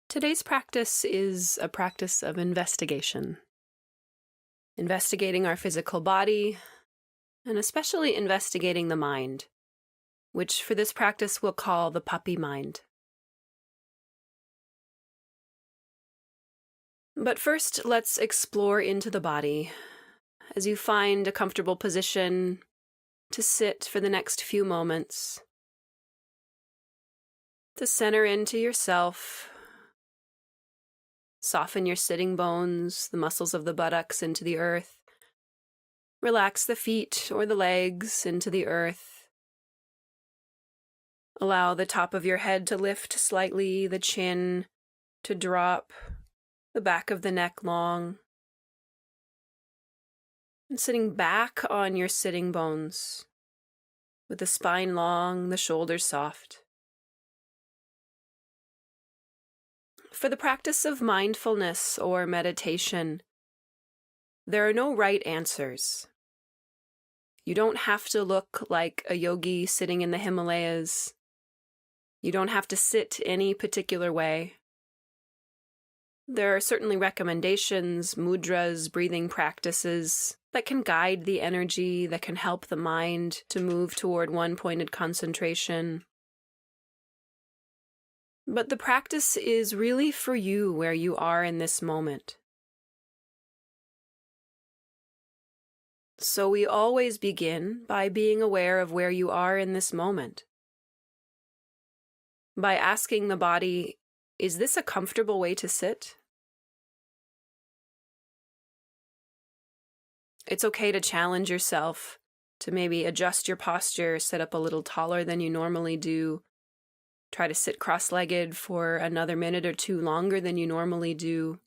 Today's practice is a practice of investigation. Investigating our physical body, and especially investigating the mind, which for this practice we'll call the puppy mind. But first, let's explore into the body as you find a comfortable position to sit for the next few moments, to center into yourself. Soften your sitting bones, the muscles of the buttocks into the earth. Relax the feet or the legs into the earth. Allow the top of your head to lift slightly, the chin to drop, the back of the neck long. And sitting back on your sitting bones, with the spine long, the shoulders soft. For the practice of mindfulness or meditation, there are no right answers. You don't have to look like a yogi sitting in the Himalayas. You don't have to sit any particular way. There are certainly recommendations, mudras, breathing practices that can guide the energy, that can help the mind to move toward one-pointed concentration. But the practice is really for you where you are in this moment. So we always begin by being aware of where you are in this moment. By asking the body, is this a comfortable way to sit? It's okay to challenge yourself, to maybe adjust your posture, sit up a little taller than you normally do. Try to sit cross-legged for another minute or two longer than you normally do.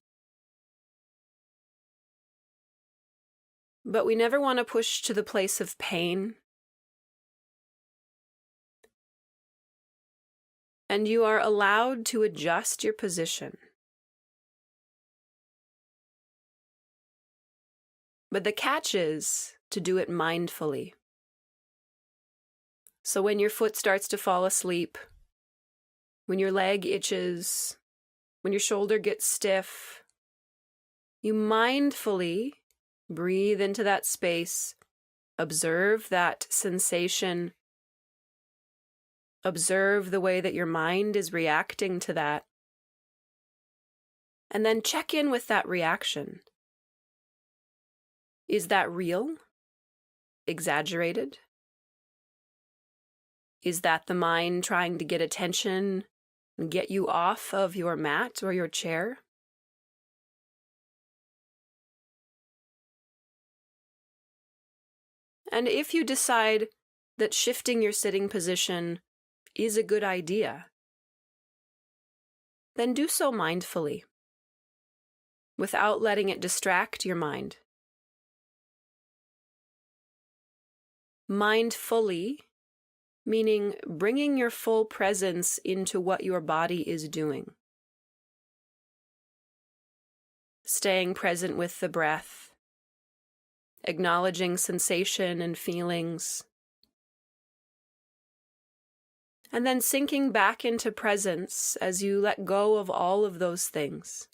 But we never want to push to the place of pain. And you are allowed to adjust your position. But the catch is to do it mindfully. So when your foot starts to fall asleep, when your leg itches, when your shoulder gets stiff, you mindfully breathe into that space, observe that sensation, observe the way that your mind is reacting to that, and then check in with that reaction. Is that real? Exaggerated? Is that the mind trying to get attention and get you off of your mat or your chair? And if you decide that shifting your sitting position is a good idea, then do so mindfully, without letting it distract your mind. Mindfully, meaning bringing your full presence into what your body is doing. Staying present with the breath, acknowledging sensation and feelings, and then sinking back into presence as you let go of all of those things.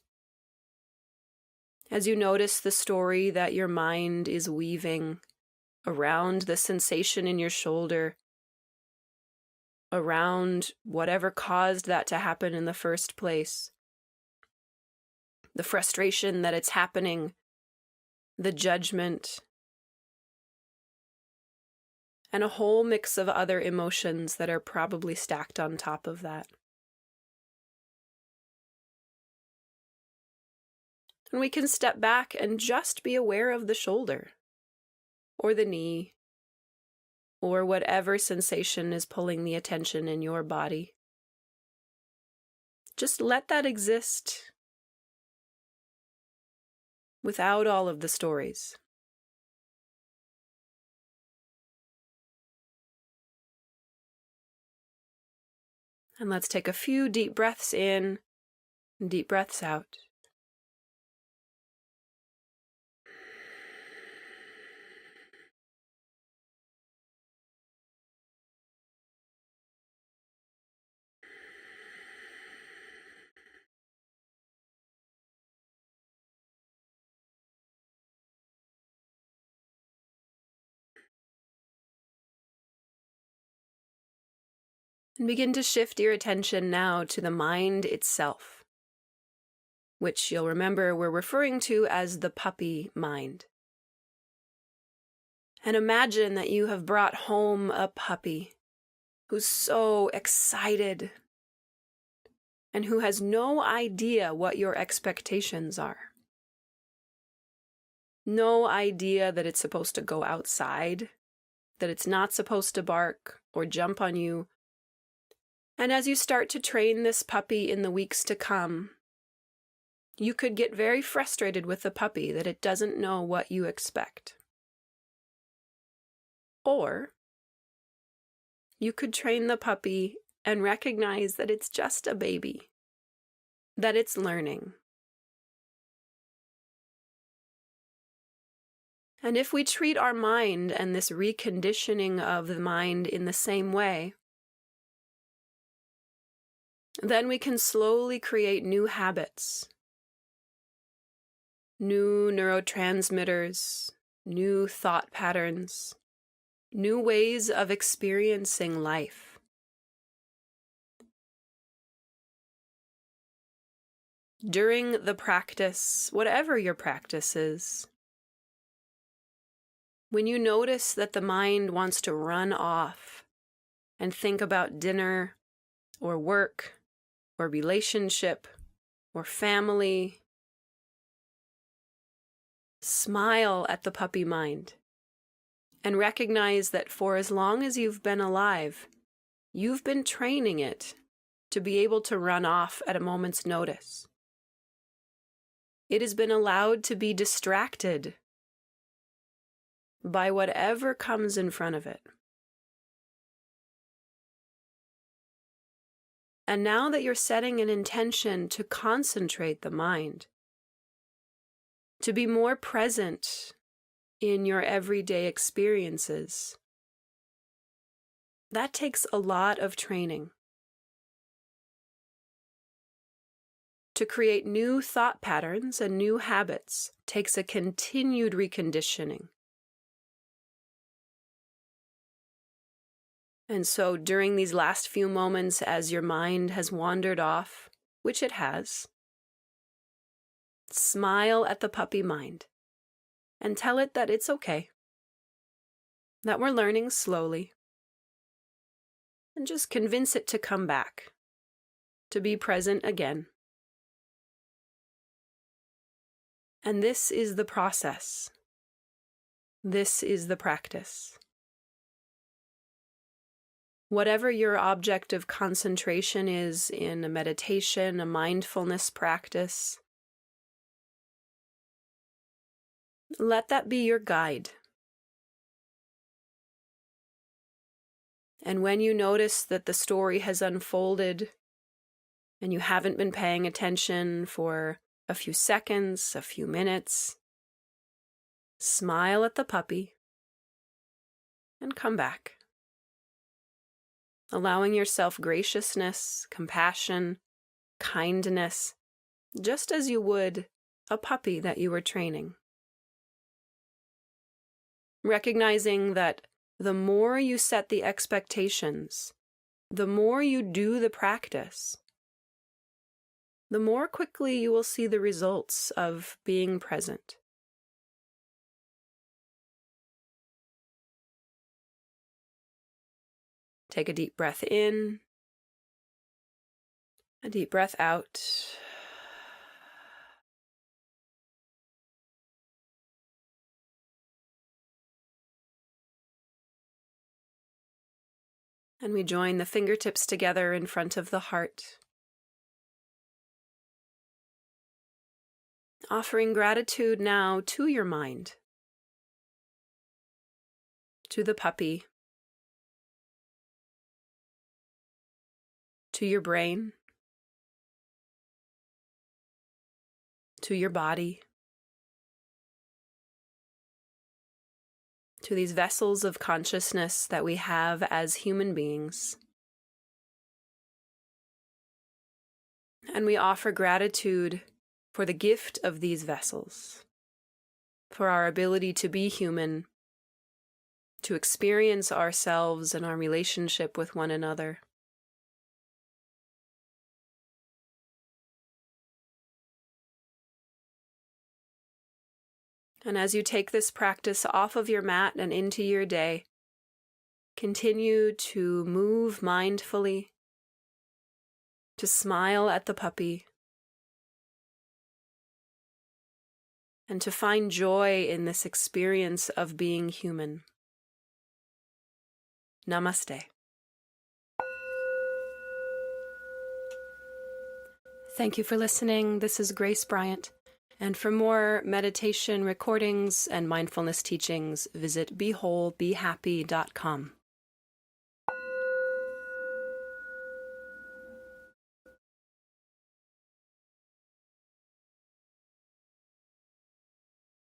As you notice the story that your mind is weaving around the sensation in your shoulder, around whatever caused that to happen in the first place. The frustration that it's happening, the judgment, and a whole mix of other emotions that are probably stacked on top of that. And we can step back and just be aware of the shoulder, or the knee, or whatever sensation is pulling the attention in your body. Just let that exist without all of the stories. And let's take a few deep breaths in and deep breaths out. And begin to shift your attention now to the mind itself, which you'll remember we're referring to as the puppy mind. And imagine that you have brought home a puppy who's so excited and who has no idea what your expectations are. No idea that it's supposed to go outside, that it's not supposed to bark or jump on you. And as you start to train this puppy in the weeks to come, you could get very frustrated with the puppy that it doesn't know what you expect. Or you could train the puppy and recognize that it's just a baby, that it's learning. And if we treat our mind and this reconditioning of the mind in the same way, then we can slowly create new habits, new neurotransmitters, new thought patterns, new ways of experiencing life. During the practice, whatever your practice is, when you notice that the mind wants to run off and think about dinner or work or relationship or family, smile at the puppy mind and recognize that for as long as you've been alive, you've been training it to be able to run off at a moment's notice. It has been allowed to be distracted by whatever comes in front of it. And now that you're setting an intention to concentrate the mind, to be more present in your everyday experiences, that takes a lot of training. To create new thought patterns and new habits takes a continued reconditioning. And so during these last few moments, as your mind has wandered off, which it has, smile at the puppy mind and tell it that it's okay, that we're learning slowly, and just convince it to come back, to be present again. And this is the process. This is the practice. Whatever your object of concentration is in a meditation, a mindfulness practice, let that be your guide. And when you notice that the story has unfolded and you haven't been paying attention for a few seconds, a few minutes, smile at the puppy and come back. Allowing yourself graciousness, compassion, kindness, just as you would a puppy that you were training. Recognizing that the more you set the expectations, the more you do the practice, the more quickly you will see the results of being present. Take a deep breath in, a deep breath out. And we join the fingertips together in front of the heart, offering gratitude now to your mind, to the puppy, to your brain, to your body, to these vessels of consciousness that we have as human beings. And we offer gratitude for the gift of these vessels, for our ability to be human, to experience ourselves and our relationship with one another. And as you take this practice off of your mat and into your day, continue to move mindfully, to smile at the puppy, and to find joy in this experience of being human. Namaste. Thank you for listening. This is Grace Bryant. And for more meditation recordings and mindfulness teachings, visit BeWholeBeHappy.com.